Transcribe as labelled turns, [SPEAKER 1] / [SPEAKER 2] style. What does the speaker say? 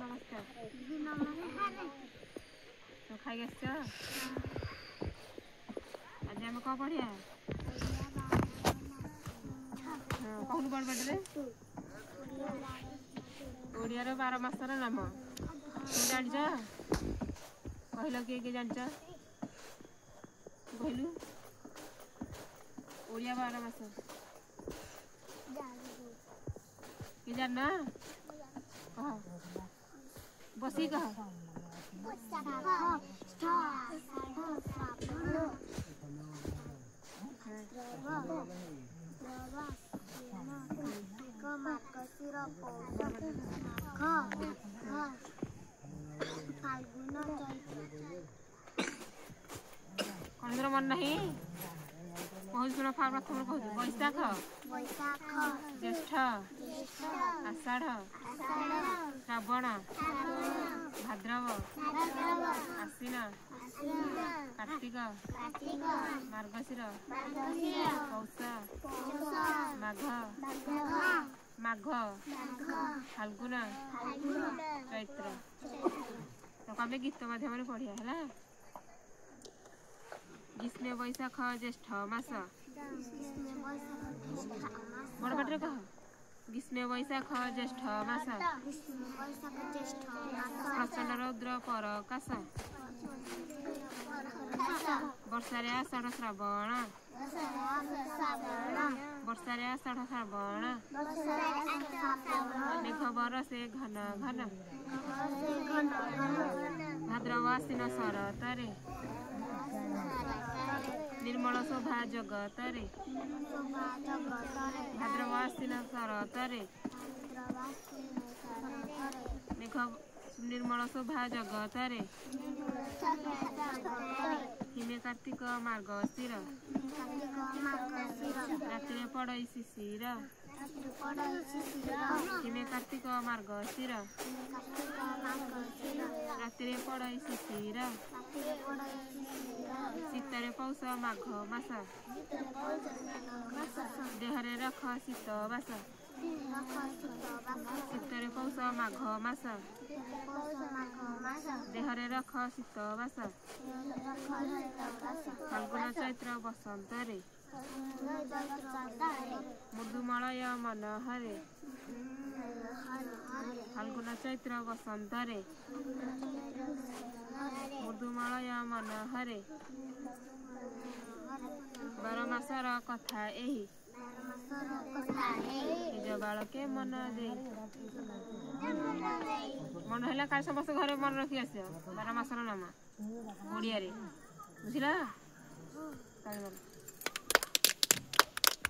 [SPEAKER 1] नमस्कार तो खाई आज आम कौन पढ़िया कहून बड़ बड़े ओडिया 12 मासर नाम तू जान कहल किए जान कहलु ओडिया 12 मास कि जान कह बसी कह कौन तोर मन नहीं कहु शुण प्रथम कहु बैशाख ज्येष्ठ आषाढ़ श्रावण भाद्रव आश्विन कार्तिक मार्गशीर पौष माघ फाल्गुन चैत्र तो आम गीत माध्यम पढ़िया है ग्रीष्म वैशाख ज्येष्ठ मास बड़ पाटे कह ग्रीष्म वैशाख ज्येष्ठ मास प्रचंड रौद्र परकाश वर्षा आषाढ़ श्रावण मेघ बरसे घन घन भाद्रव आश्विन शरतरे निर्मल शोभा जगतरे भाद्रव आश्विन शरतरे मेघ निर्मल शोभा जगतरे हिमे कार्तिक मार्गशीर रात्रि पड़ई शिशिर हिमे कार्तिक मार्गशीर रात्रि पड़ई शिशिर शीतरे पौष माघ मास देहरे रख शीत बास शीतरे पौष माघ मास देहरे रख शीत बास फाल्गुन चैत्र बसंतरे मृदुमलय मनहरे फाल्गुन चैत्र बसंतरे मृदुमलय मनहरे 12 मासर कथा एही निज बालके मन दे मन है का समस्त घरे मन रखी आस 12 मासर नाम ओडिया बुझला।